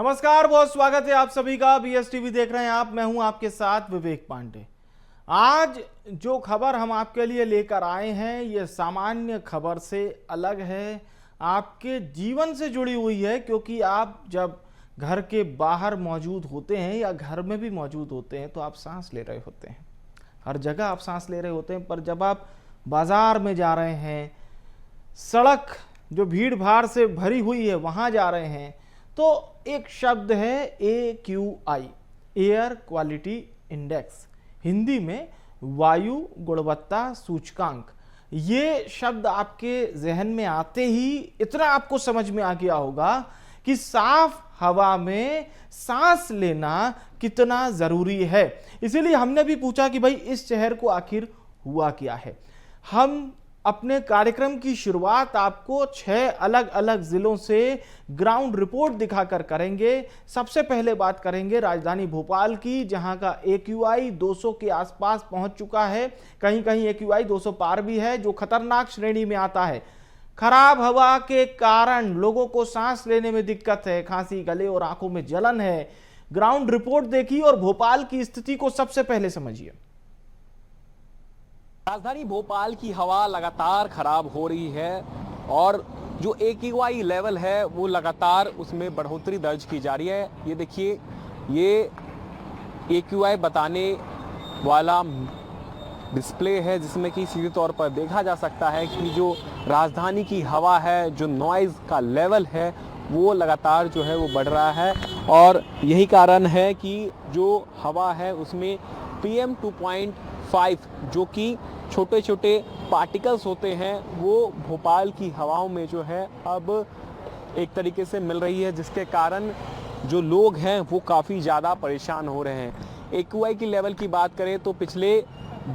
नमस्कार, बहुत स्वागत है आप सभी का। बीएस टीवी देख रहे हैं आप, मैं हूं आपके साथ विवेक पांडे। आज जो खबर हम आपके लिए लेकर आए हैं ये सामान्य खबर से अलग है, आपके जीवन से जुड़ी हुई है, क्योंकि आप जब घर के बाहर मौजूद होते हैं या घर में भी मौजूद होते हैं तो आप सांस ले रहे होते हैं, हर जगह आप सांस ले रहे होते हैं। पर जब आप बाजार में जा रहे हैं, सड़क जो भीड़ भाड़ से भरी हुई है वहां जा रहे हैं, तो एक शब्द है AQI, air quality index, Hindi में वायु गुणवत्ता सूचकांक। ये शब्द आपके जहन में आते ही इतना आपको समझ में आ गया होगा कि साफ हवा में सांस लेना कितना जरूरी है। इसीलिए हमने भी पूछा कि भाई इस शहर को आखिर हुआ क्या है। हम अपने कार्यक्रम की शुरुआत आपको 6 अलग अलग जिलों से ग्राउंड रिपोर्ट दिखाकर करेंगे। सबसे पहले बात करेंगे राजधानी भोपाल की, जहां का AQI 200 के आसपास पहुंच चुका है, कहीं कहीं AQI 200 पार भी है, जो खतरनाक श्रेणी में आता है। खराब हवा के कारण लोगों को सांस लेने में दिक्कत है, खांसी, गले और आंखों में जलन है। ग्राउंड रिपोर्ट देखिए और भोपाल की स्थिति को सबसे पहले समझिए। राजधानी भोपाल की हवा लगातार खराब हो रही है और जो AQI लेवल है वो लगातार उसमें बढ़ोतरी दर्ज की जा रही है। ये देखिए, ये AQI बताने वाला डिस्प्ले है जिसमें कि सीधे तौर पर देखा जा सकता है कि जो राजधानी की हवा है, जो नॉइज़ का लेवल है वो लगातार जो है वो बढ़ रहा है। और यही कारण है कि जो हवा है उसमें PM 2.5 जो कि छोटे छोटे पार्टिकल्स होते हैं वो भोपाल की हवाओं में जो है अब एक तरीके से मिल रही है, जिसके कारण जो लोग हैं वो काफ़ी ज़्यादा परेशान हो रहे हैं। AQI की लेवल की बात करें तो पिछले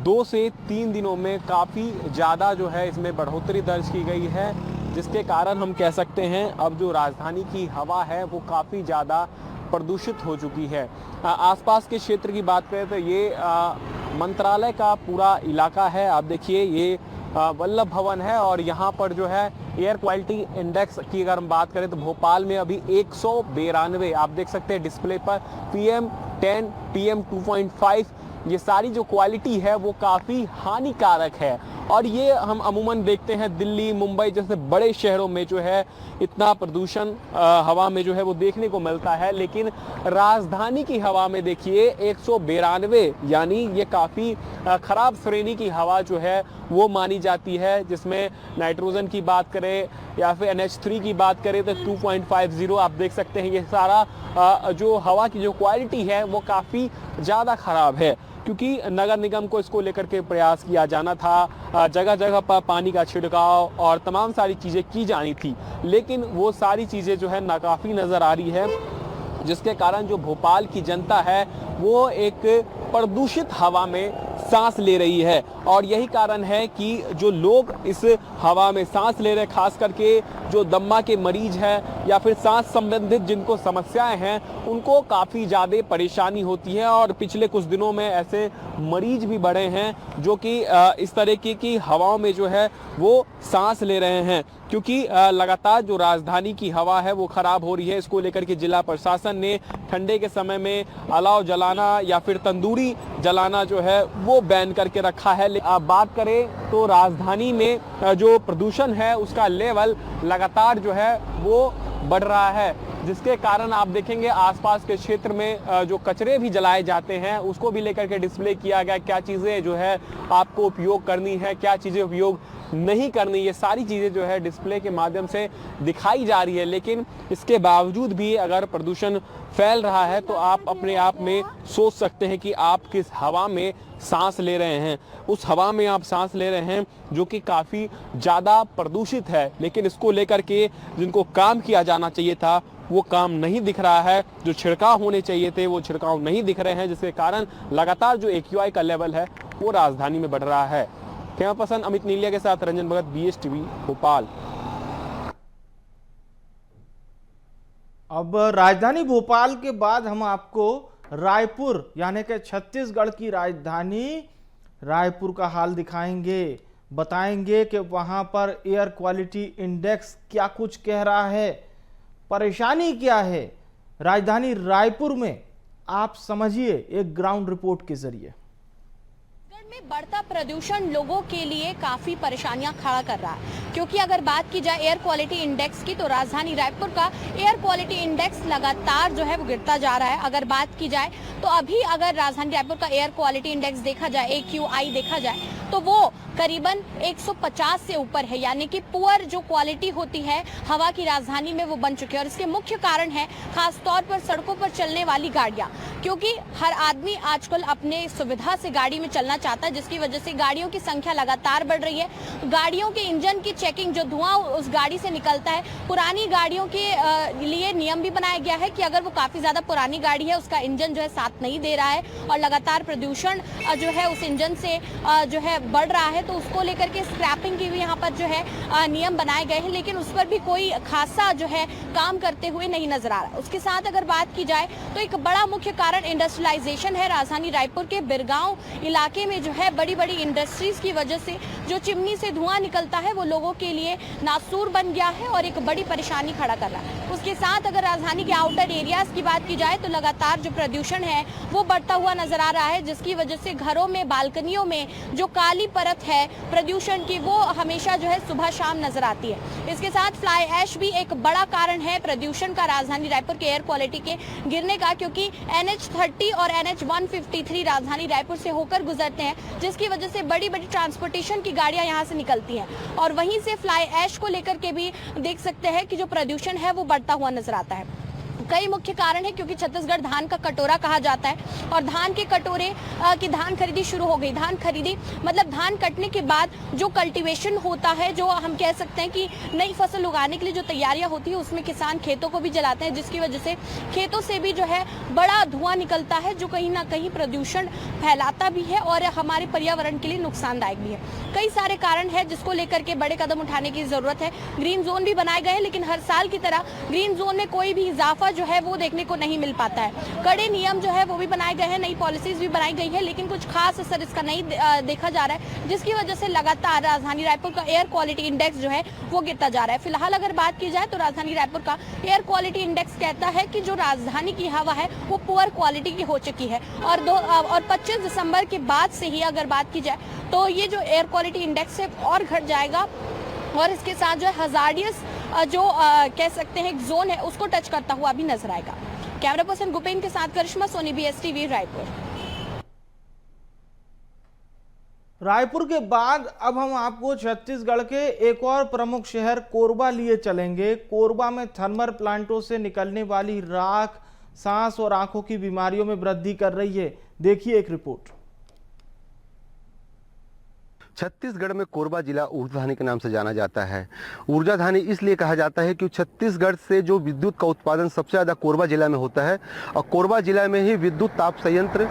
2 से 3 दिनों में काफ़ी ज़्यादा जो है इसमें बढ़ोतरी दर्ज की गई है, जिसके कारण हम कह सकते हैं अब जो राजधानी की हवा है वो काफ़ी ज़्यादा प्रदूषित हो चुकी है। आसपास के क्षेत्र की बात करें तो ये मंत्रालय का पूरा इलाका है। आप देखिए, ये वल्लभ भवन है और यहाँ पर जो है एयर क्वालिटी इंडेक्स की अगर हम बात करें तो भोपाल में अभी 192, आप देख सकते हैं डिस्प्ले पर, PM10, PM 2.5, ये सारी जो क्वालिटी है वो काफ़ी हानिकारक है। और ये हम अमूमन देखते हैं दिल्ली, मुंबई जैसे बड़े शहरों में जो है इतना प्रदूषण हवा में जो है वो देखने को मिलता है, लेकिन राजधानी की हवा में देखिए 192, यानी ये काफ़ी ख़राब श्रेणी की हवा जो है वो मानी जाती है, जिसमें नाइट्रोजन की बात करें या फिर NH3 की बात करें तो 2.50 आप देख सकते हैं। ये सारा जो हवा की जो क्वालिटी है वो काफ़ी ज़्यादा ख़राब है, क्योंकि नगर निगम को इसको लेकर के प्रयास किया जाना था, जगह जगह पर पानी का छिड़काव और तमाम सारी चीज़ें की जानी थी, लेकिन वो सारी चीज़ें जो है नाकाफ़ी नज़र आ रही है, जिसके कारण जो भोपाल की जनता है वो एक प्रदूषित हवा में सांस ले रही है। और यही कारण है कि जो लोग इस हवा में सांस ले रहे, खास करके जो दम्मा के मरीज हैं या फिर सांस संबंधित जिनको समस्याएं हैं, उनको काफ़ी ज़्यादा परेशानी होती है। और पिछले कुछ दिनों में ऐसे मरीज भी बढ़े हैं जो कि इस तरीके की हवाओं में जो है वो सांस ले रहे हैं, क्योंकि लगातार जो राजधानी की हवा है वो ख़राब हो रही है। इसको लेकर के जिला प्रशासन ने ठंडे के समय में अलाव जलाना या फिर तंदूरी जलाना जो है वो बैन करके रखा है। अब बात करें तो राजधानी में जो प्रदूषण है उसका लेवल लगातार जो है वो बढ़ रहा है, जिसके कारण आप देखेंगे आसपास के क्षेत्र में जो कचरे भी जलाए जाते हैं उसको भी लेकर के डिस्प्ले किया गया, क्या चीज़ें जो है आपको उपयोग करनी है, क्या चीज़ें उपयोग नहीं करनी, ये सारी चीज़ें जो है डिस्प्ले के माध्यम से दिखाई जा रही है। लेकिन इसके बावजूद भी अगर प्रदूषण फैल रहा है तो आप अपने आप में सोच सकते हैं कि आप किस हवा में सांस ले रहे हैं। उस हवा में आप सांस ले रहे हैं जो कि काफ़ी ज़्यादा प्रदूषित है, लेकिन इसको लेकर के जिनको काम किया जाना चाहिए था वो काम नहीं दिख रहा है, जो छिड़काव होने चाहिए थे वो छिड़काव नहीं दिख रहे हैं, जिसके कारण लगातार जो AQI का लेवल है वो राजधानी में बढ़ रहा है। कैमरा पर्सन अमित नीलिया के साथ रंजन भगत, BS टीवी भोपाल। अब राजधानी भोपाल के बाद हम आपको रायपुर यानी कि छत्तीसगढ़ की राजधानी रायपुर का हाल दिखाएंगे, बताएंगे कि वहां पर एयर क्वालिटी इंडेक्स क्या कुछ कह रहा है, परेशानी क्या है, राजधानी रायपुर में आप समझिए एक ग्राउंड रिपोर्ट के जरिए। में बढ़ता प्रदूषण लोगों के लिए काफी परेशानियां खड़ा कर रहा है, क्योंकि अगर बात की जाए एयर क्वालिटी इंडेक्स की तो राजधानी रायपुर का एयर क्वालिटी इंडेक्स लगातार जो है वो गिरता जा रहा है। अगर बात की जाए तो अभी अगर राजधानी रायपुर का एयर क्वालिटी इंडेक्स देखा जाए, AQI देखा जाए, तो वो करीबन 150 से ऊपर है, यानी कि पुअर जो क्वालिटी होती है हवा की राजधानी में वो बन चुकी है। और इसके मुख्य कारण है खास तौर पर सड़कों पर चलने वाली गाड़ियां, क्योंकि हर आदमी आजकल अपने सुविधा से गाड़ी में चलना चाहता है, जिसकी वजह से गाड़ियों की संख्या लगातार बढ़ रही है। गाड़ियों के इंजन की चेकिंग, जो धुआं उस गाड़ी से निकलता है, पुरानी गाड़ियों के लिए नियम भी बनाया गया है कि अगर वो काफी ज्यादा पुरानी गाड़ी है, उसका इंजन जो है साथ नहीं दे रहा है और लगातार प्रदूषण जो है उस इंजन से जो है बढ़ रहा है, तो उसको लेकर के स्क्रैपिंग की भी यहाँ पर जो है नियम बनाए गए हैं, लेकिन उस पर भी कोई खासा जो है काम करते हुए नहीं नजर आ रहा। उसके साथ अगर बात की जाए तो एक बड़ा मुख्य कारण इंडस्ट्रियलाइजेशन है। राजधानी रायपुर के बिरगांव इलाके में जो है बड़ी बड़ी इंडस्ट्रीज की वजह से जो चिमनी से धुआं निकलता है वो लोगों के लिए नासूर बन गया है और एक बड़ी परेशानी खड़ा कर रहा है। उसके साथ अगर राजधानी के आउटर एरियाज की बात की जाए तो लगातार जो प्रदूषण है वो बढ़ता हुआ नजर आ रहा है, जिसकी वजह से घरों में, बालकनियों में जो काली परत है प्रदूषण की, वो हमेशा जो है सुबह शाम नजर आती है। इसके साथ फ्लाई ऐश भी एक बड़ा कारण है प्रदूषण का राजधानी रायपुर के एयर क्वालिटी के गिरने का, क्योंकि NH30 और NH153 राजधानी रायपुर से होकर गुजरते हैं, जिसकी वजह से बड़ी बड़ी ट्रांसपोर्टेशन की गाड़ियां यहां से निकलती हैं और वहीं से फ्लाई ऐश को लेकर के भी देख सकते हैं कि जो प्रदूषण है वो बढ़ता हुआ नजर आता है। कई मुख्य कारण है, क्योंकि छत्तीसगढ़ धान का कटोरा कहा जाता है और धान के कटोरे की धान खरीदी शुरू हो गई। धान खरीदी मतलब धान कटने के बाद जो कल्टीवेशन होता है, जो हम कह सकते हैं कि नई फसल उगाने के लिए जो तैयारियां होती है, उसमें किसान खेतों को भी जलाते हैं, जिसकी वजह से खेतों से भी जो है बड़ा धुआं निकलता है, जो कहीं ना कहीं प्रदूषण फैलाता भी है और हमारे पर्यावरण के लिए नुकसानदायक भी है। कई सारे कारण है जिसको लेकर के बड़े कदम उठाने की जरूरत है। ग्रीन जोन भी बनाए गए हैं, लेकिन हर साल की तरह ग्रीन जोन में कोई भी इजाफा जो है वो देखने को नहीं मिल पाता है। कड़े नियम जो है वो भी बनाए गए हैं, नई पॉलिसीज भी बनाई गई है, लेकिन कुछ खास असर इसका नहीं देखा जा रहा है, जिसकी वजह से लगातार राजधानी रायपुर का एयर क्वालिटी इंडेक्स जो है वो गिरता जा रहा है। फिलहाल अगर बात की जाए तो राजधानी रायपुर का एयर क्वालिटी इंडेक्स कहता है कि जो राजधानी की हवा है वो पुअर क्वालिटी की हो चुकी है और 25 दिसंबर के बाद से ही अगर बात की जाए तो ये जो एयर क्वालिटी इंडेक्स है और घट जाएगा और इसके साथ जो है हजार्डियस जो कह सकते हैं एक जोन है उसको टच करता हुआ भी नजर आएगा। कैमरा पर्सन गुपेन के साथ करिश्मा सोनी, BSTV रायपुर। रायपुर के बाद अब हम आपको छत्तीसगढ़ के एक और प्रमुख शहर कोरबा लिए चलेंगे। कोरबा में थर्मल प्लांटों से निकलने वाली राख सांस और आंखों की बीमारियों में वृद्धि कर रही है। देखिए एक रिपोर्ट। छत्तीसगढ़ में कोरबा जिला ऊर्जाधानी के नाम से जाना जाता है। ऊर्जाधानी इसलिए कहा जाता है कि छत्तीसगढ़ से जो विद्युत का उत्पादन सबसे ज़्यादा कोरबा जिला में होता है और कोरबा जिला में ही विद्युत ताप संयंत्र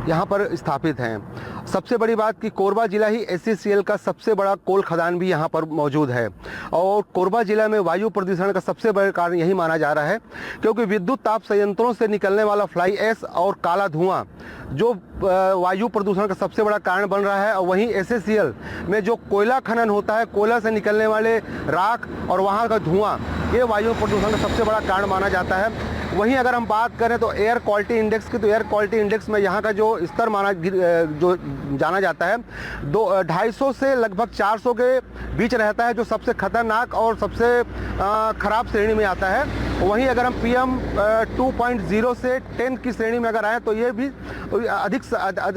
यहाँ पर स्थापित हैं। सबसे बड़ी बात कि कोरबा जिला ही SCCL का सबसे बड़ा कोल खदान भी यहाँ पर मौजूद है और कोरबा जिला में वायु प्रदूषण का सबसे बड़ा कारण यही माना जा रहा है, क्योंकि विद्युत ताप संयंत्रों से निकलने वाला फ्लाई ऐश और काला धुआं जो वायु प्रदूषण का सबसे बड़ा कारण बन रहा है। और वहीं SCCL में जो कोयला खनन होता है, कोयला से निकलने वाले राख और वहाँ का धुआं, ये वायु प्रदूषण का सबसे बड़ा कारण माना जाता है। वहीं अगर हम बात करें तो एयर क्वालिटी इंडेक्स की, तो एयर क्वालिटी इंडेक्स में यहाँ का जो स्तर जो जाना जाता है 250 से लगभग 400 के बीच रहता है, जो सबसे खतरनाक और सबसे खराब श्रेणी में आता है। वहीं अगर हम PM 2.0 से 10 की श्रेणी में अगर आए तो ये भी अधिक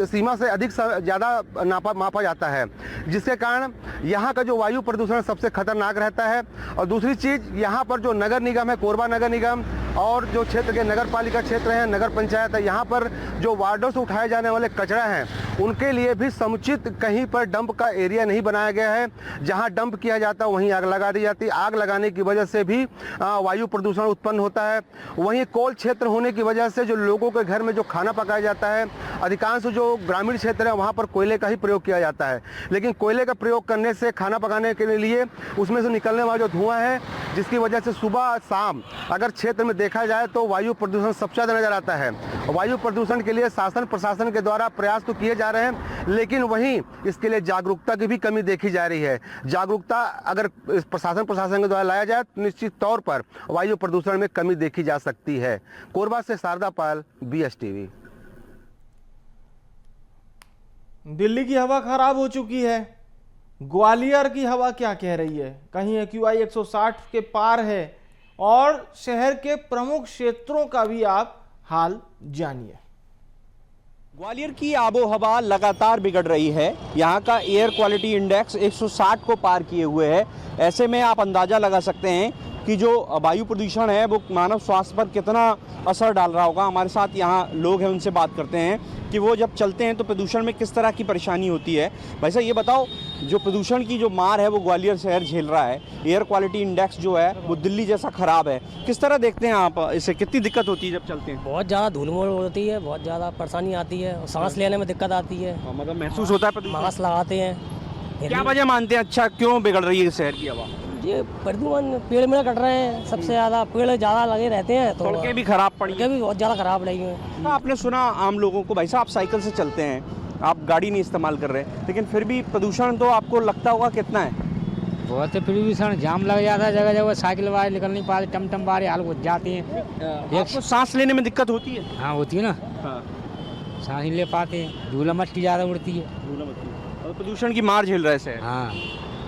सीमा से अधिक ज़्यादा मापा जाता है, जिसके कारण यहाँ का जो वायु प्रदूषण सबसे खतरनाक रहता है। और दूसरी चीज़, यहाँ पर जो नगर निगम है, कोरबा नगर निगम और जो क्षेत्र के नगर पालिका क्षेत्र हैं, नगर पंचायत है, यहाँ पर जो वार्डों से उठाए जाने वाले कचरा हैं उनके लिए भी समुचित कहीं पर डंप का एरिया नहीं बनाया गया है। जहाँ डंप किया जाता है वहीं आग लगा दी जाती है। आग लगाने की वजह से भी वायु प्रदूषण उत्पन्न होता है। वहीं कोल क्षेत्र होने की वजह से जो लोगों के घर में जो खाना पकाया जाता है अधिकांश जो ग्रामीण क्षेत्र है वहाँ पर कोयले का ही प्रयोग किया जाता है, लेकिन कोयले का प्रयोग करने से खाना पकाने के लिए उसमें से निकलने वाला जो धुआं है, जिसकी वजह से सुबह शाम अगर क्षेत्र में देखा जाए तो वायु प्रदूषण सबसे ज़्यादा नज़र आता है। वायु प्रदूषण के लिए शासन प्रशासन के द्वारा प्रयास तो किए जा रहे हैं, लेकिन वहीं इसके लिए जागरूकता की भी कमी देखी जा रही है। जागरूकता अगर प्रशासन के द्वारा लाया जाए तो निश्चित तौर पर वायु प्रदूषण में कमी देखी जा सकती है। कोरबा से शारदा पाल, BSTV। दिल्ली की हवा खराब हो चुकी है, ग्वालियर की हवा क्या कह रही है? कहीं AQI 160 के पार है और शहर के प्रमुख क्षेत्रों का भी आप हाल जानिए। ग्वालियर की आबो हवा लगातार बिगड़ रही है। यहाँ का एयर क्वालिटी इंडेक्स 160 को पार किए हुए है। ऐसे में आप अंदाज़ा लगा सकते हैं कि जो वायु प्रदूषण है वो मानव स्वास्थ्य पर कितना असर डाल रहा होगा। हमारे साथ यहाँ लोग हैं, उनसे बात करते हैं कि वो जब चलते हैं तो प्रदूषण में किस तरह की परेशानी होती है। भाई साहब ये बताओ, जो प्रदूषण की जो मार है वो ग्वालियर शहर झेल रहा है, एयर क्वालिटी इंडेक्स जो है वो दिल्ली जैसा ख़राब है, किस तरह देखते हैं आप इसे? कितनी दिक्कत होती है जब चलते हैं? बहुत ज़्यादा धूल मोड़ होती है, बहुत ज़्यादा परेशानी आती है, सांस लेने में दिक्कत आती है, मतलब महसूस होता है प्रदूषण? मास्क लगाते हैं। क्या वजह मानते हैं, अच्छा क्यों बिगड़ रही है शहर की हवा? ये प्रदूषण पेड़ में कट रहे हैं, सबसे ज़्यादा पेड़ ज़्यादा लगे रहते हैं तो सड़कें भी खराब पड़ी हैं। सड़कें भी बहुत ज़्यादा खराब लगी हैं। आपने सुना आम लोगों को, भाई साहब आप साइकिल से चलते हैं, आप गाड़ी नहीं इस्तेमाल कर रहे, लेकिन फिर भी प्रदूषण तो आपको लगता होगा कितना है? बहुत है प्रदूषण, जाम लग जाता है जगह जगह, साइकिल वाले निकल नहीं पाते, टमटम वाले हाल घुस जाती हैं। आपको सांस लेने में दिक्कत होती है? हाँ होती है ना, हाँ, सांस नहीं ले पाते हैं, धूल मट्टी ज़्यादा उड़ती है। और प्रदूषण की मार झेल रहे हैं। हाँ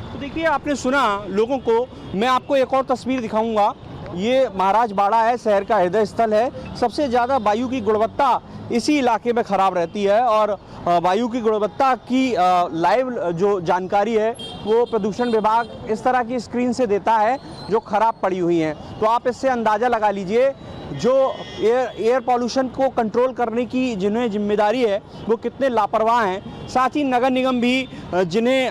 तो देखिए आपने सुना लोगों को, मैं आपको एक और तस्वीर दिखाऊंगा। ये महाराज बाड़ा है, शहर का हृदय स्थल है। सबसे ज़्यादा वायु की गुणवत्ता इसी इलाके में ख़राब रहती है और वायु की गुणवत्ता की लाइव जो जानकारी है वो प्रदूषण विभाग इस तरह की स्क्रीन से देता है जो ख़राब पड़ी हुई हैं। तो आप इससे अंदाज़ा लगा लीजिए जो एयर पॉल्यूशन को कंट्रोल करने की जिन्हें जिम्मेदारी है वो कितने लापरवाह हैं। साथ ही नगर निगम भी जिन्हें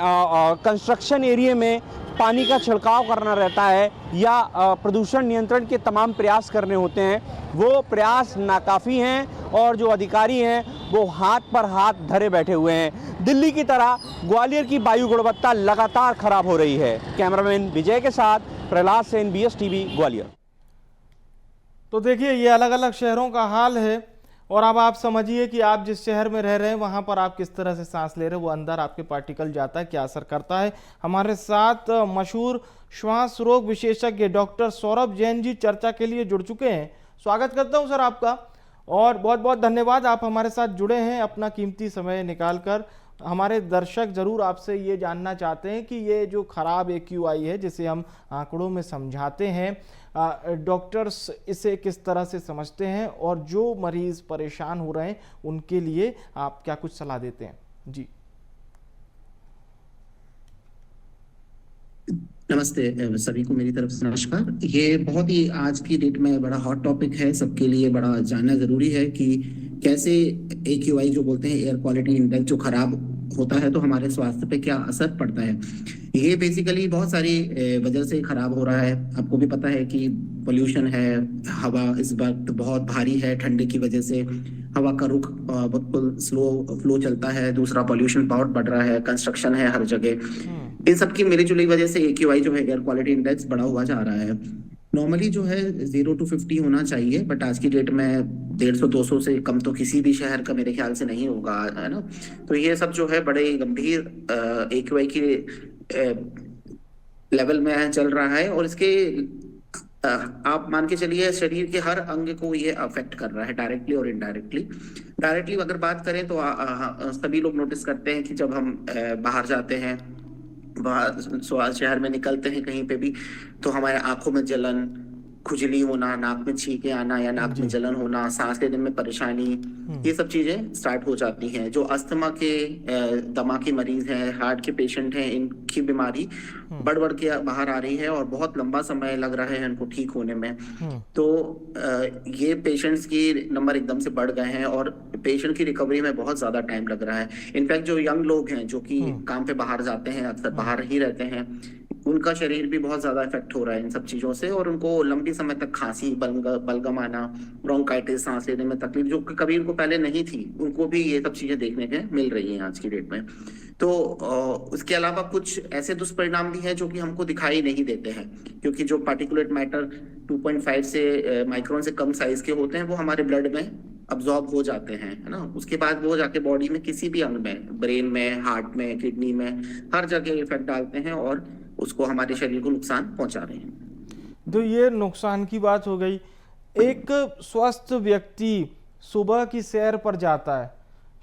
कंस्ट्रक्शन एरिया में पानी का छिड़काव करना रहता है या प्रदूषण नियंत्रण के तमाम प्रयास करने होते हैं, वो प्रयास नाकाफ़ी हैं और जो अधिकारी हैं वो हाथ पर हाथ धरे बैठे हुए हैं। दिल्ली की तरह ग्वालियर की वायु गुणवत्ता लगातार खराब हो रही है। कैमरामैन विजय के साथ प्रहलाद सेन, BSTV ग्वालियर। तो देखिए ये अलग अलग शहरों का हाल है और अब आप समझिए कि आप जिस शहर में रह रहे हैं वहाँ पर आप किस तरह से सांस ले रहे हैं, वो अंदर आपके पार्टिकल जाता है, क्या असर करता है। हमारे साथ मशहूर श्वास रोग विशेषज्ञ डॉक्टर सौरभ जैन जी चर्चा के लिए जुड़ चुके हैं। स्वागत करता हूं सर आपका और बहुत बहुत धन्यवाद, आप हमारे साथ जुड़े हैं अपना कीमती समय निकालकर। हमारे दर्शक जरूर आपसे ये जानना चाहते हैं कि ये जो खराब AQI है जिसे हम आंकड़ों में समझाते हैं, डॉक्टर्स इसे किस तरह से समझते हैं और जो मरीज परेशान हो रहे हैं उनके लिए आप क्या कुछ सलाह देते हैं? जी नमस्ते सभी को मेरी तरफ से नमस्कार। ये बहुत ही आज की डेट में बड़ा हॉट टॉपिक है, सबके लिए बड़ा जानना जरूरी है कि कैसे AQI जो बोलते हैं एयर क्वालिटी इंडेक्स जो खराब होता है तो हमारे स्वास्थ्य पे क्या असर पड़ता है। ये बेसिकली बहुत सारी वजह से खराब हो रहा है। आपको भी पता है कि पोल्यूशन है, हवा इस वक्त बहुत भारी है, ठंडे की वजह से हवा का रुख बिल्कुल स्लो फ्लो चलता है। दूसरा पोल्यूशन बहुत बढ़ रहा है, कंस्ट्रक्शन है हर जगह। इन सब की मिली जुली वजह से AQI जो है एयर क्वालिटी इंडेक्स बढ़ा हुआ जा रहा है। नॉर्मली जो है 0 to 50 होना चाहिए, बट आज की डेट में 150-200 से कम तो किसी भी शहर का मेरे ख्याल से नहीं होगा, है ना। तो ये सब जो है बड़े गंभीर AQI की लेवल में चल रहा है और इसके आप मान के चलिए शरीर के हर अंग को ये अफेक्ट कर रहा है डायरेक्टली और इनडायरेक्टली। डायरेक्टली अगर बात करें तो सभी लोग नोटिस करते हैं कि जब हम बाहर जाते हैं, बाहर शहर में निकलते हैं कहीं पे भी, तो हमारे आंखों में जलन, खुजली होना, नाक में छींके आना या नाक में जलन होना, सांस लेने में परेशानी, ये सब चीजें स्टार्ट हो जाती हैं। जो अस्थमा के दमा के मरीज हैं, हार्ट के पेशेंट हैं, इनकी बीमारी बढ़ बढ़ के बाहर आ रही है और बहुत लंबा समय लग रहा है इनको ठीक होने में। तो ये पेशेंट्स की नंबर एकदम से बढ़ गए हैं और पेशेंट की रिकवरी में बहुत ज्यादा टाइम लग रहा है। इनफैक्ट जो यंग लोग हैं जो कि काम पे बाहर जाते हैं, अक्सर बाहर ही रहते हैं, उनका शरीर भी बहुत ज्यादा इफेक्ट हो रहा है इन सब चीजों से, और उनको लंबी समय तक खांसी, बलगम आना, ब्रोंकाइटिस, सांस लेने में तकलीफ जो कि कभी उनको पहले नहीं थी, उनको भी ये सब चीजें देखने के मिल रही हैं आज की डेट में। तो उसके अलावा कुछ ऐसे दुष्परिणाम भी हैं जो कि हमको दिखाई नहीं देते हैं, क्योंकि जो पार्टिकुलेट मैटर 2.5 से माइक्रोन से कम साइज के होते हैं वो हमारे ब्लड में अब्जॉर्ब हो जाते हैं, है ना। उसके बाद वो जाके बॉडी में किसी भी अंग में, ब्रेन में, हार्ट में, किडनी में, हर जगह इफेक्ट डालते हैं और उसको हमारे शरीर को नुकसान पहुंचा रहे हैं। तो ये नुकसान की बात हो गई। एक स्वस्थ व्यक्ति सुबह की सैर पर जाता है,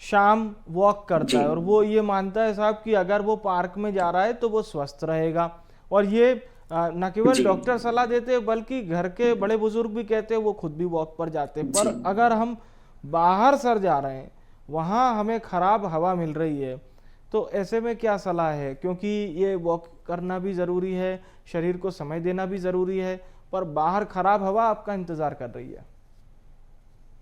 शाम वॉक करता है और वो ये मानता है साहब कि अगर वो पार्क में जा रहा है तो वो स्वस्थ रहेगा, और ये न केवल डॉक्टर सलाह देते हैं बल्कि घर के बड़े बुजुर्ग भी कहते हैं, वो खुद भी वॉक पर जाते हैं। पर अगर हम बाहर सर जा रहे हैं, वहाँ हमें खराब हवा मिल रही है, तो ऐसे में क्या सलाह है? क्योंकि ये वॉक करना भी ज़रूरी है, शरीर को समय देना भी ज़रूरी है, पर बाहर खराब हवा आपका इंतज़ार कर रही है।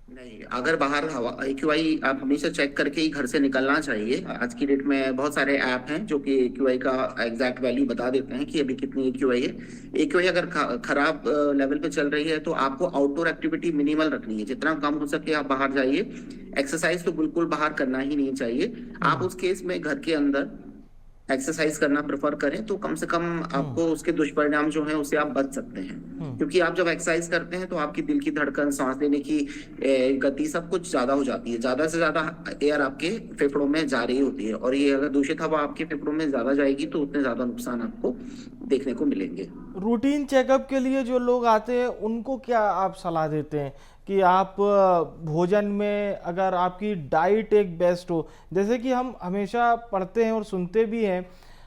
नहीं, अगर बाहर हवा AQI आप हमेशा चेक करके ही घर से निकलना चाहिए। आज की डेट में बहुत सारे ऐप हैं जो कि AQI का एग्जैक्ट वैल्यू बता देते हैं कि अभी कितनी AQI है। AQI अगर खराब लेवल पे चल रही है तो आपको आउटडोर एक्टिविटी मिनिमल रखनी है, जितना कम हो सके आप बाहर जाइए। एक्सरसाइज तो बिल्कुल बाहर करना ही नहीं चाहिए। आप उस केस में घर के अंदर एक्सरसाइज करना प्रेफर करें तो कम से कम आपको उसके दुष्परिणाम जो हैं उससे आप बच सकते हैं, क्योंकि आप जब एक्सरसाइज करते हैं तो आपकी दिल की धड़कन, सांस लेने की गति सब कुछ ज्यादा हो जाती है, ज्यादा से ज्यादा एयर आपके फेफड़ों में जा रही होती है, और ये अगर दूषित हवा आपके फेफड़ों में ज्यादा जाएगी तो उतने ज्यादा नुकसान आपको देखने को मिलेंगे। रूटीन चेकअप के लिए जो लोग आते हैं उनको क्या आप सलाह देते हैं कि आप भोजन में अगर आपकी डाइट एक बेस्ट हो, जैसे कि हम हमेशा पढ़ते हैं और सुनते भी हैं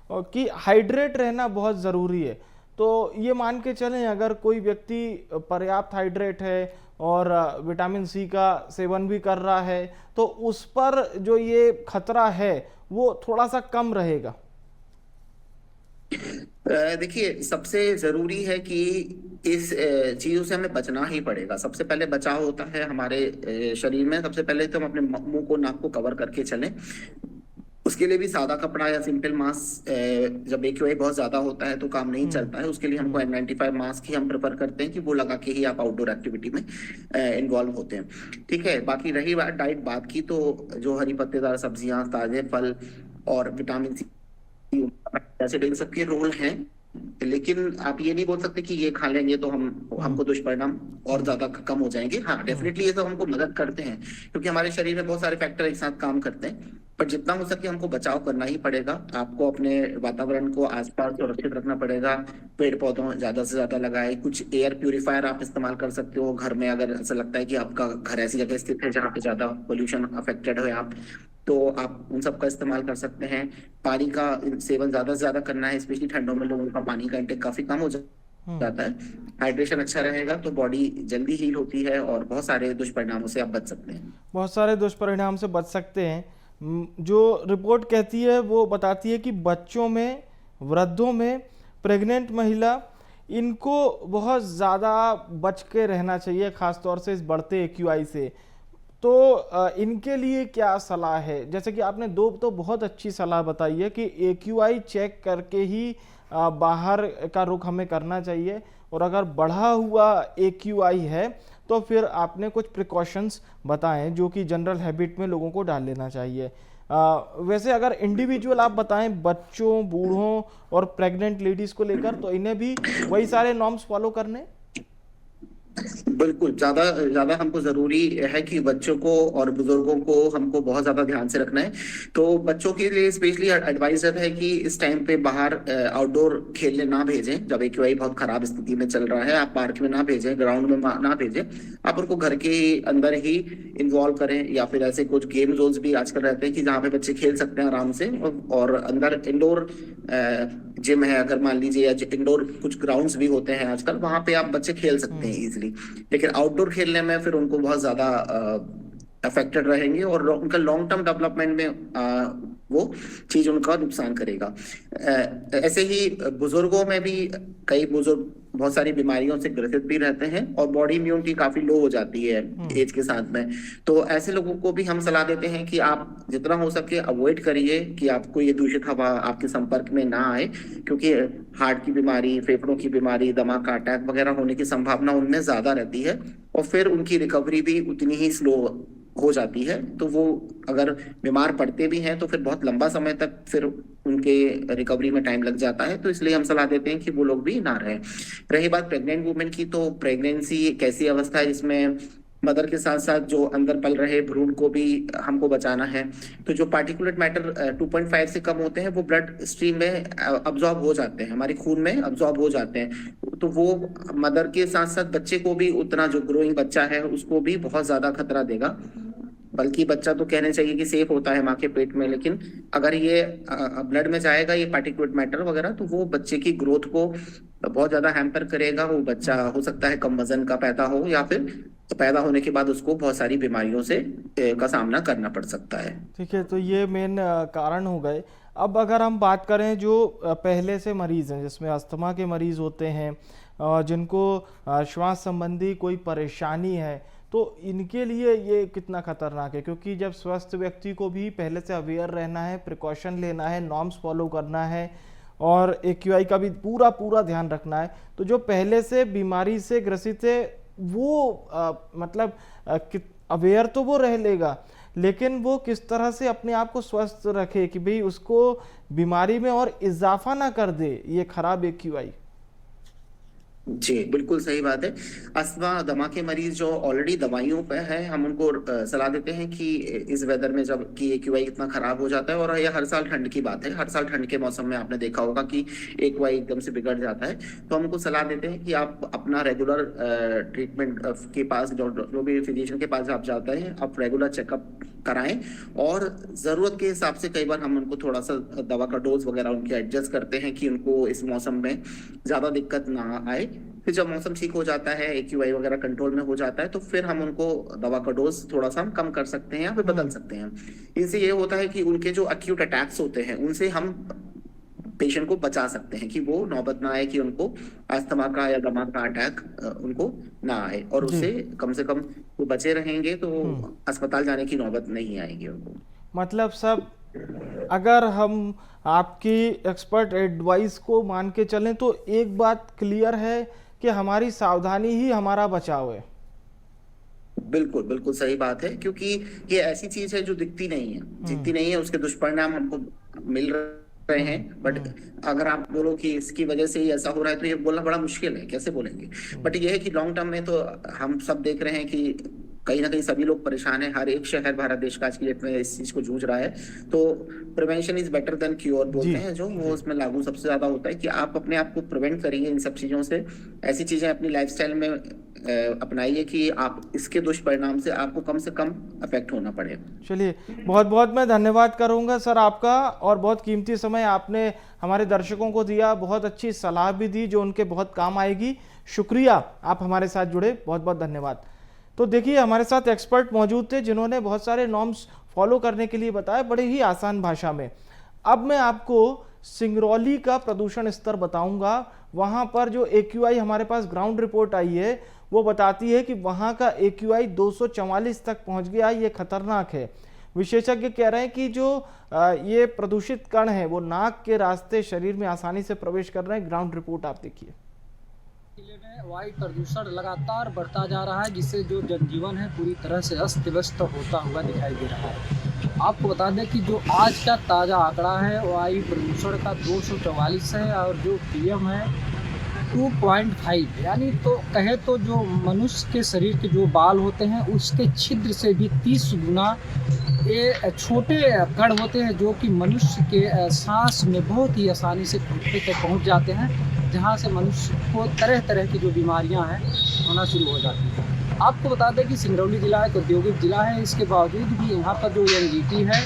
कि हाइड्रेट रहना बहुत ज़रूरी है, तो ये मान के चलें अगर कोई व्यक्ति पर्याप्त हाइड्रेट है और विटामिन सी का सेवन भी कर रहा है तो उस पर जो ये खतरा है वो थोड़ा सा कम रहेगा। देखिए, सबसे जरूरी है कि इस चीजों से हमें बचना ही पड़ेगा। सबसे पहले बचाव होता है हमारे शरीर में। सबसे पहले तो हम अपने मुंह को, नाक को कवर करके चलें। उसके लिए भी सादा कपड़ा या सिंपल मास्क, जब AQI बहुत ज्यादा होता है तो काम नहीं चलता है, उसके लिए हमको N95 मास्क ही हम प्रेफर करते हैं कि वो लगा के ही आप आउटडोर एक्टिविटी में इन्वॉल्व होते हैं। ठीक है, बाकी रही बात बात की, तो जो हरी पत्तेदार सब्जियां, ताजे फल और विटामिन सी ऐसे इन सबके रोल हैं, लेकिन आप ये नहीं बोल सकते कि ये खा लेंगे तो हमको दुष्परिणाम और ज्यादा कम हो जाएंगे। हाँ, डेफिनेटली ये सब हमको मदद करते हैं, क्योंकि हमारे शरीर में बहुत सारे फैक्टर एक साथ काम करते हैं, पर जितना हो सके हमको बचाव करना ही पड़ेगा। आपको अपने वातावरण को आसपास सुरक्षित रखना पड़ेगा। पेड़ पौधों ज्यादा से ज्यादा लगाए। कुछ एयर प्यूरिफायर आप इस्तेमाल कर सकते हो घर में, अगर ऐसा लगता है कि आपका घर ऐसी जगह स्थित है जहाँ पे ज्यादा पोल्यूशन अफेक्टेड है आप, तो आप उन सब का इस्तेमाल कर सकते हैं। पानी का सेवन ज्यादा से ज्यादा करना है, स्पेशली ठंडों में लोगों का पानी का इंटेक काफी कम हो जाता है। हाइड्रेशन अच्छा रहेगा तो बॉडी जल्दी हील होती है और बहुत सारे दुष्परिणामों से आप बच सकते हैं। बहुत सारे दुष्परिणाम से बच सकते हैं। जो रिपोर्ट कहती है वो बताती है कि बच्चों में, वृद्धों में, प्रेग्नेंट महिला, इनको बहुत ज़्यादा बच के रहना चाहिए, ख़ासतौर से इस बढ़ते AQI से। तो इनके लिए क्या सलाह है? जैसे कि आपने दो तो बहुत अच्छी सलाह बताई है कि AQI चेक करके ही बाहर का रुख हमें करना चाहिए, और अगर बढ़ा हुआ AQI है तो फिर आपने कुछ प्रिकॉशंस बताएं जो कि जनरल हैबिट में लोगों को डाल लेना चाहिए। वैसे अगर इंडिविजुअल आप बताएं बच्चों, बूढ़ों और प्रेग्नेंट लेडीज को लेकर, तो इन्हें भी वही सारे नॉर्म्स फॉलो करने। बिल्कुल, ज्यादा हमको जरूरी है कि बच्चों को और बुजुर्गों को हमको बहुत ज्यादा ध्यान से रखना है। तो बच्चों के लिए स्पेशली एडवाइजर है कि इस टाइम पे बाहर आउटडोर खेलने ना भेजें। जब AQI बहुत खराब स्थिति में चल रहा है, आप पार्क में ना भेजें, ग्राउंड में ना भेजें, आप उनको घर के अंदर ही इन्वॉल्व करें, या फिर ऐसे कुछ गेम जोन्स भी आजकल रहते हैं कि जहाँ पे बच्चे खेल सकते हैं आराम से। और अंदर इंडोर जिम है अगर मान लीजिए, या इंडोर कुछ ग्राउंड्स भी होते हैं आजकल, वहां पे आप बच्चे खेल सकते हैं इजीली। लेकिन आउटडोर खेलने में फिर उनको बहुत ज्यादा अफेक्टेड रहेंगे और उनका लॉन्ग टर्म डेवलपमेंट में वो चीज उनका नुकसान करेगा। ऐसे ही बुजुर्गों में भी कई बुजुर्ग बहुत सारी बीमारियों से ग्रसित भी रहते हैं और बॉडी इम्यूनिटी काफी लो हो जाती है एज के साथ में। तो ऐसे लोगों को भी हम सलाह देते हैं कि आप जितना हो सके अवॉइड करिए कि आपको ये दूषित हवा आपके संपर्क में ना आए, क्योंकि हार्ट की बीमारी, फेफड़ों की बीमारी, दमा का अटैक वगैरह होने की संभावना उनमें ज्यादा रहती है और फिर उनकी रिकवरी भी उतनी ही स्लो हो जाती है। तो वो अगर बीमार पड़ते भी हैं तो फिर बहुत लंबा समय तक फिर उनके रिकवरी में टाइम लग जाता है। तो इसलिए हम सलाह देते हैं कि वो लोग भी ना रहें। रही बात प्रेग्नेंट वुमेन की, तो प्रेगनेंसी एक ऐसी अवस्था है जिसमें मदर के साथ साथ जो अंदर पल रहे भ्रूण को भी हमको बचाना है। तो जो पार्टिकुलेट मैटर 2.5 से कम होते हैं वो ब्लड स्ट्रीम में अब्जॉर्ब हो जाते हैं, हमारे खून में अब्जॉर्ब हो जाते हैं। तो वो मदर के साथ साथ बच्चे को भी उतना, जो ग्रोइंग बच्चा है उसको भी बहुत ज्यादा खतरा देगा। बल्कि बच्चा तो कहने चाहिए कि सेफ होता है माँ के पेट में, लेकिन अगर ये ब्लड में जाएगा ये पार्टिकुलेट मैटर वगैरह, तो वो बच्चे की ग्रोथ को बहुत ज्यादा हैम्पर करेगा। वो बच्चा हो सकता है कम वजन का पैदा हो, या फिर पैदा होने के बाद उसको बहुत सारी बीमारियों से का सामना करना पड़ सकता है। ठीक है, तो ये मेन कारण हो गए। अब अगर हम बात करें जो पहले से मरीज हैं, जिसमें अस्थमा के मरीज होते हैं, जिनको श्वास संबंधी कोई परेशानी है, तो इनके लिए ये कितना खतरनाक है? क्योंकि जब स्वस्थ व्यक्ति को भी पहले से अवेयर रहना है, प्रिकॉशन लेना है, नॉर्म्स फॉलो करना है और AQI का भी पूरा ध्यान रखना है, तो जो पहले से बीमारी से ग्रसित है वो मतलब अवेयर तो वो रह लेगा, लेकिन वो किस तरह से अपने आप को स्वस्थ रखे कि भाई उसको बीमारी में और इजाफा ना कर दे ये खराब AQI। जी बिल्कुल सही बात है। अस्थमा दमा के मरीज जो ऑलरेडी दवाइयों पे हैं, हम उनको सलाह देते हैं कि इस वेदर में जब कि AQI इतना खराब हो जाता है, और ये हर साल ठंड की बात है, हर साल ठंड के मौसम में आपने देखा होगा कि AQI एकदम से बिगड़ जाता है। तो हम उनको सलाह देते हैं कि आप अपना रेगुलर ट्रीटमेंट के पास, जो भी फिजिशियन के पास आप जाते हैं, आप रेगुलर चेकअप कराएं और जरूरत के हिसाब से कई बार हम उनको थोड़ा सा दवा का डोज वगैरह उनके एडजस्ट करते हैं कि उनको इस मौसम में ज्यादा दिक्कत ना आए। फिर जब मौसम ठीक हो जाता है, AQI वगैरह कंट्रोल में हो जाता है, तो फिर हम उनको दवा का डोज थोड़ा सा हम कम कर सकते हैं या फिर बदल सकते हैं। इनसे ये होता है कि उनके जो एक्यूट अटैक्स होते हैं उनसे हम पेशेंट को बचा सकते हैं कि वो नौबत ना आए कि उनको अस्थमा का या दमा का अटैक उनको ना आए, और उससे कम से कम वो बचे रहेंगे तो अस्पताल जाने की नौबत नहीं आएगी उनको। मतलब सब अगर हम आपकी एक्सपर्ट एडवाइस को मान के चलें तो एक बात क्लियर है कि हमारी सावधानी ही हमारा बचाव है। बिल्कुल बिल्कुल सही बात है, क्योंकि ये ऐसी चीज है जो दिखती नहीं है, उसके दुष्परिणाम हमको मिल रहे हैं। बट अगर आप बोलो कि इसकी वजह से ही ऐसा हो रहा है, तो ये बोलना बड़ा मुश्किल है, कैसे बोलेंगे। बट ये है कि लॉन्ग टर्म में तो हम सब देख रहे हैं कि कहीं ना कहीं सभी लोग परेशान हैं। हर एक शहर भारत देश का आज की डेट में इस चीज को जूझ रहा है। तो prevention is better than cure बोलते हैं, जो वो उसमें लागू सबसे ज्यादा होता है कि आप अपने आप को प्रिवेंट करिए इन सब चीजों से। ऐसी चीजें अपनी लाइफस्टाइल में अपनाइए कि आप इसके दुष्परिणाम से कम अफेक्ट होना पड़े। चलिए, बहुत बहुत मैं धन्यवाद करूंगा सर आपका, और बहुत कीमती समय आपने हमारे दर्शकों को दिया, बहुत अच्छी सलाह भी दी जो उनके बहुत काम आएगी। शुक्रिया, आप हमारे साथ जुड़े, बहुत बहुत धन्यवाद। तो देखिए, हमारे साथ एक्सपर्ट मौजूद थे जिन्होंने बहुत सारे नॉर्म्स फॉलो करने के लिए बताया बड़े ही आसान भाषा में। अब मैं आपको सिंगरौली का प्रदूषण स्तर बताऊंगा। वहां पर जो AQI हमारे पास ग्राउंड रिपोर्ट आई है वो बताती है कि वहां का AQI 244 तक पहुंच गया। ये खतरनाक है। विशेषज्ञ कह रहे हैं कि जो ये प्रदूषित कण है वो नाक के रास्ते शरीर में आसानी से प्रवेश कर रहे हैं। ग्राउंड रिपोर्ट आप देखिए। जिले में वायु प्रदूषण लगातार बढ़ता जा रहा है, जिससे जो जनजीवन है पूरी तरह से अस्त व्यस्त होता हुआ दिखाई दे रहा है। आपको बता दें कि जो आज का ताज़ा आंकड़ा है वायु प्रदूषण का 244 है, और जो PM है 2.5, यानी तो कहे तो जो मनुष्य के शरीर के जो बाल होते हैं उसके छिद्र से भी 30 गुना ये छोटे कण होते हैं, जो कि मनुष्य के सांस में बहुत ही आसानी से फेफड़े तक पहुंच जाते हैं, जहां से मनुष्य को तरह तरह की जो बीमारियां हैं होना शुरू हो जाती हैं। आपको बता दें कि सिंगरौली जिला एक औद्योगिक जिला है, इसके बावजूद भी यहाँ पर जो NGT है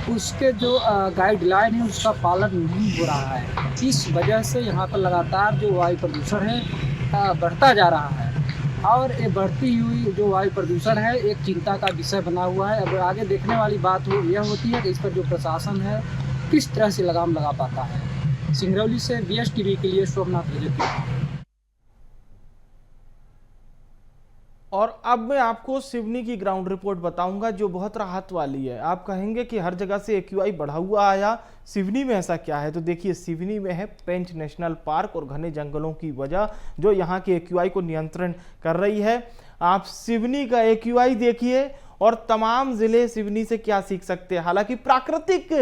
उसके जो गाइडलाइन है उसका पालन नहीं हो रहा है। इस वजह से यहाँ पर लगातार जो वायु प्रदूषण है बढ़ता जा रहा है। और ये बढ़ती हुई जो वायु प्रदूषण है एक चिंता का विषय बना हुआ है। अब आगे देखने वाली बात यह होती है कि इस पर जो प्रशासन है किस तरह से लगाम लगा पाता है। सिंगरौली से BSTV के लिए सोमनाथ रजक। और अब मैं आपको सिवनी की ग्राउंड रिपोर्ट बताऊंगा जो बहुत राहत वाली है। आप कहेंगे कि हर जगह से AQI बढ़ा हुआ आया, सिवनी में ऐसा क्या है? तो देखिए, सिवनी में है पेंच नेशनल पार्क और घने जंगलों की वजह जो यहाँ के AQI को नियंत्रण कर रही है। आप सिवनी का AQI देखिए और तमाम जिले सिवनी से क्या सीख सकते हैं। हालांकि प्राकृतिक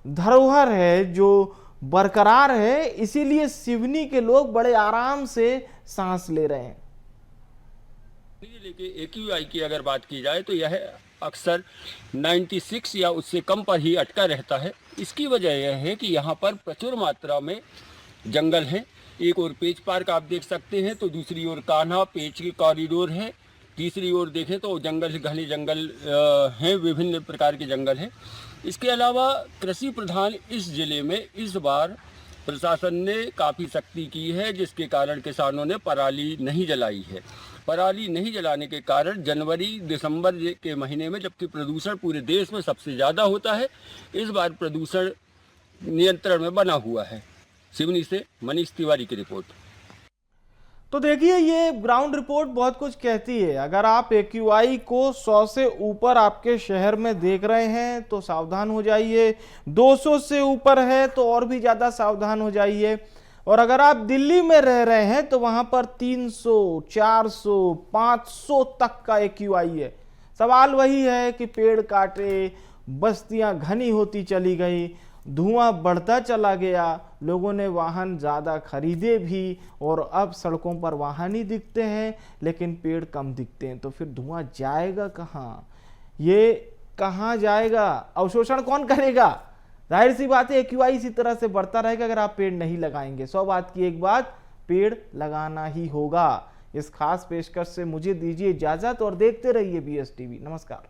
धरोहर है जो बरकरार है, इसीलिए सिवनी के लोग बड़े आराम से सांस ले रहे हैं। जिले के AQI की अगर बात की जाए तो यह अक्सर 96 या उससे कम पर ही अटका रहता है। इसकी वजह यह है कि यहाँ पर प्रचुर मात्रा में जंगल हैं। एक ओर पेंच पार्क आप देख सकते हैं, तो दूसरी ओर कान्हा पेंच के कॉरिडोर है, तीसरी ओर देखें तो जंगल घने जंगल हैं, विभिन्न प्रकार के जंगल हैं। इसके अलावा कृषि प्रधान इस जिले में इस बार प्रशासन ने काफ़ी सख्ती की है, जिसके कारण किसानों ने पराली नहीं जलाई है। पराली नहीं जलाने के कारण जनवरी दिसंबर के महीने में, जबकि प्रदूषण पूरे देश में सबसे ज़्यादा होता है, इस बार प्रदूषण नियंत्रण में बना हुआ है। सिवनी से मनीष तिवारी की रिपोर्ट। तो देखिए, ये ग्राउंड रिपोर्ट बहुत कुछ कहती है। अगर आप AQI को 100 से ऊपर आपके शहर में देख रहे हैं तो सावधान हो जाइए, 200 से ऊपर है तो और भी ज़्यादा सावधान हो जाइए। और अगर आप दिल्ली में रह रहे हैं तो वहां पर 300, 400, 500 तक का AQI है। सवाल वही है कि पेड़ काटे, बस्तियां घनी होती चली गई, धुआं बढ़ता चला गया, लोगों ने वाहन ज़्यादा खरीदे भी और अब सड़कों पर वाहन ही दिखते हैं लेकिन पेड़ कम दिखते हैं। तो फिर धुआं जाएगा कहाँ? ये कहाँ जाएगा? अवशोषण कौन करेगा? जाहिर सी बात है AQI इसी तरह से बढ़ता रहेगा अगर आप पेड़ नहीं लगाएंगे। 100 बात की एक बात, पेड़ लगाना ही होगा। इस खास पेशकश से मुझे दीजिए इजाजत और देखते रहिए BSTV। नमस्कार।